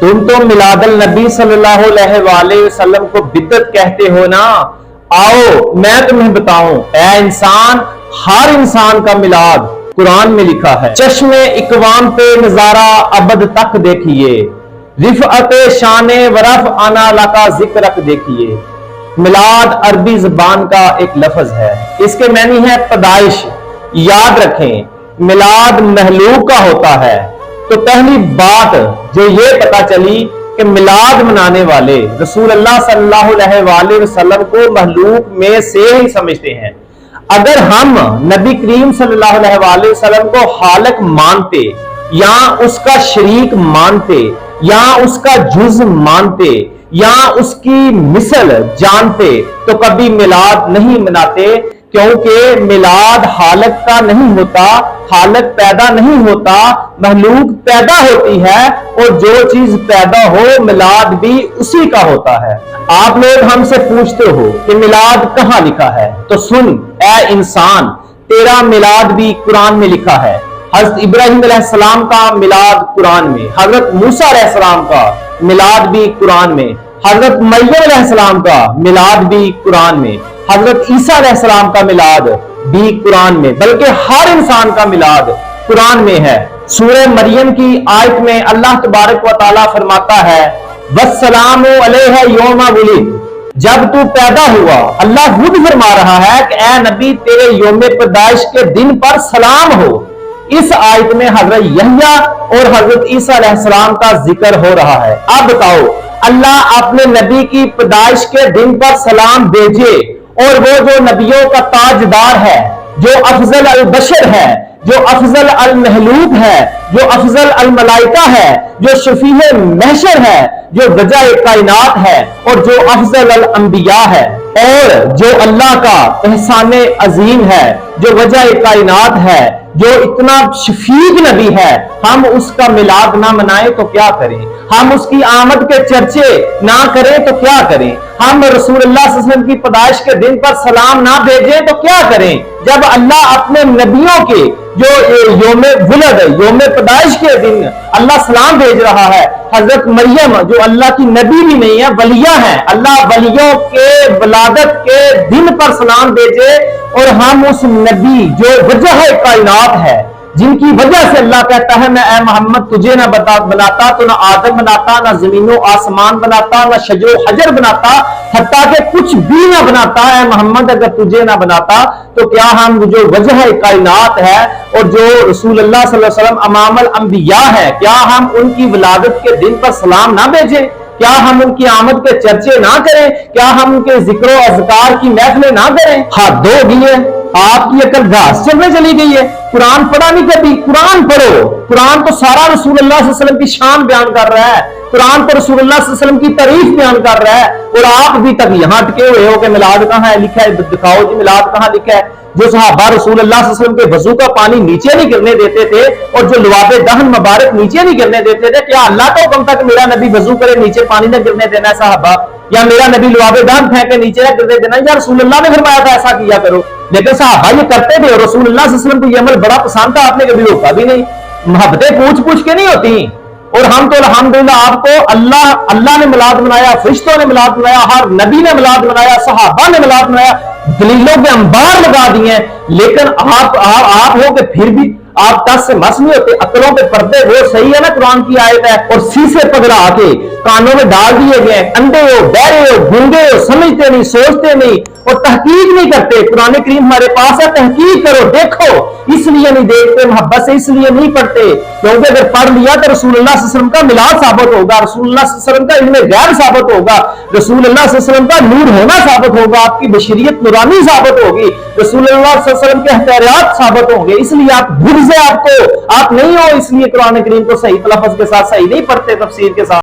تم تو میلاد النبی صلی اللہ علیہ وآلہ وسلم کو بدعت کہتے ہو نا۔ آؤ میں تمہیں بتاؤں، اے انسان، ہر انسان کا میلاد قرآن میں لکھا ہے۔ چشم اقوام پہ نظارہ ابد تک دیکھیے، رفعت شان ورف آنا لکا ذکرک دیکھیے۔ میلاد عربی زبان کا ایک لفظ ہے، اس کے معنی ہے پیدائش۔ یاد رکھیں میلاد مخلوق کا ہوتا ہے، تو پہلی بات جو یہ پتہ چلی کہ میلاد منانے والے رسول اللہ صلی اللہ علیہ وآلہ وسلم کو مخلوق میں سے ہی سمجھتے ہیں۔ اگر ہم نبی کریم صلی اللہ علیہ وآلہ وسلم کو خالق مانتے یا اس کا شریک مانتے یا اس کا جز مانتے یا اس کی مثل جانتے تو کبھی میلاد نہیں مناتے، کیونکہ میلاد خالق کا نہیں ہوتا، خالق پیدا نہیں ہوتا، مخلوق پیدا ہوتی ہے، اور جو چیز پیدا ہو میلاد بھی اسی کا ہوتا ہے۔ آپ لوگ ہم سے پوچھتے ہو کہ میلاد کہاں لکھا ہے، تو سن اے انسان، تیرا میلاد بھی قرآن میں لکھا ہے۔ حضرت ابراہیم علیہ السلام کا میلاد قرآن میں، حضرت موسیٰ علیہ السلام کا میلاد بھی قرآن میں، حضرت مریم علیہ السلام کا میلاد بھی قرآن میں، حضرت عیسیٰ علیہ السلام کا میلاد بھی قرآن میں، بلکہ ہر انسان کا میلاد قرآن میں ہے۔ سورہ مریم کی آیت میں اللہ تبارک و تعالیٰ فرماتا ہے وَالسَّلَامُ عَلَيْهَا يَوْمَ وُلِدَ، جب تو پیدا ہوا۔ اللہ خود فرما رہا ہے کہ اے نبی تیرے یوم پیدائش کے دن پر سلام ہو۔ اس آیت میں حضرت یحییٰ اور حضرت عیسیٰ علیہ السلام کا ذکر ہو رہا ہے۔ اب بتاؤ اللہ اپنے نبی کی پیدائش کے دن پر سلام بھیجے، اور وہ جو نبیوں کا تاجدار ہے، جو افضل البشر ہے، جو افضل المخلوق ہے، جو افضل الملائکہ ہے، جو شفیع محشر ہے، جو وجہ کائنات ہے، اور جو افضل الانبیاء ہے، اور جو اللہ کا احسان عظیم ہے، جو وجہ کائنات ہے، جو اتنا شفیق نبی ہے، ہم اس کا میلاد نہ منائیں تو کیا کریں؟ ہم اس کی آمد کے چرچے نہ کریں تو کیا کریں؟ ہم رسول اللہ صلی اللہ علیہ وسلم کی پیدائش کے دن پر سلام نہ بھیجیں تو کیا کریں؟ جب اللہ اپنے نبیوں کے جو یوم ولد، یوم پیدائش کے دن اللہ سلام بھیج رہا ہے، حضرت مریم جو اللہ کی نبی بھی نہیں ہے ولیہ ہیں، اللہ ولیوں کے ولادت کے دن پر سلام بھیجے، اور ہم اس نبی جو وجہ کائنات ہے، جن کی وجہ سے اللہ کہتا ہے میں اے محمد تجھے نہ بناتا تو نہ آدم بناتا، نہ زمین و آسمان بناتا، نہ شجر و حجر بناتا، حتیٰ کہ کچھ بھی نہ بناتا ہے محمد اگر تجھے نہ بناتا، تو کیا ہم جو وجہ کائنات ہے اور جو رسول اللہ صلی اللہ علیہ وسلم امام الانبیاء ہے، کیا ہم ان کی ولادت کے دن پر سلام نہ بھیجیں؟ کیا ہم ان کی آمد کے چرچے نہ کریں؟ کیا ہم ان کے ذکر و اذکار کی محفلیں نہ کریں؟ حد ہو گئی ہے، آپ کی عقل گھاس چلنے چلی گئی ہے۔ قرآن پڑھا نہیں کبھی؟ قرآن پڑھو۔ قرآن تو سارا رسول اللہ صلی اللہ علیہ وسلم کی شان بیان کر رہا ہے، قرآن تو رسول اللہ صلی اللہ علیہ وسلم کی تعریف بیان کر رہا ہے، اور آپ بھی تک یہاں ٹکے ہوئے ہو کہ میلاد کہاں ہے لکھا ہے، دکھاؤ جی میلاد کہاں لکھا ہے۔ جو صحابہ رسول اللہ صلی اللہ علیہ وسلم کے وضو کا پانی نیچے نہیں گرنے دیتے تھے، اور جو لعاب دہن مبارک نیچے نہیں گرنے دیتے تھے، کیا اللہ کا حکم تھا کہ میرا نبی وضو کرے نیچے پانی نہ گرنے دینا ہے صحابہ؟ یا میرا نبی لعاب دہن پھینکے نیچے نہ گرنے دینا؟ یا رسول اللہ نے فرمایا تھا ایسا کیا کرو؟ لیکن صحابہ یہ کرتے تھے، اور رسول اللہ صلی اللہ علیہ وسلم کو یہ عمل بڑا پسند تھا، آپ نے کبھی روکا بھی نہیں۔ محبتیں پوچھ کے نہیں ہوتی، اور ہم تو الحمدللہ آپ کو اللہ نے میلاد منایا، فرشتوں نے میلاد منایا، ہر نبی نے میلاد منایا، صحابہ نے میلاد منایا، دلیلوں کے انبار لگا دیے ہیں، لیکن آپ ہو کہ پھر بھی آپ ٹس سے مس نہیں ہوتے۔ عقلوں پہ پردے وہ صحیح ہے نا، قرآن کی آیت ہے، اور سیسے پگڑا کے کانوں میں ڈال دیے گئے، اندھے ہو، بہرے ہو، گونگے ہو، سمجھتے نہیں، سوچتے نہیں، اور تحقیق نہیں کرتے۔ قرآن کریم ہمارے پاس ہے، تحقیق کرو، دیکھو۔ اس لیے نہیں دیکھتے محبت سے، اس لیے نہیں پڑھتے کیونکہ اگر پڑھ لیا تو رسول اللہ صلی اللہ علیہ وسلم کا میلاد ثابت ہوگا، رسول اللہ صلی اللہ علیہ وسلم کا علم غیب ثابت ہوگا، رسول اللہ صلی اللہ علیہ وسلم کا نور ہونا ثابت ہوگا، آپ کی بشریت نورانی ثابت ہوگی، رسول اللہ صلی اللہ علیہ وسلم کے اختیارات ثابت ہوں گے۔ اس لیے آپ بھول سے آپ نہیں ہو، اس لیے قرآن کریم کو صحیح تلفظ کے ساتھ صحیح نہیں پڑھتے، تفسیر کے ساتھ۔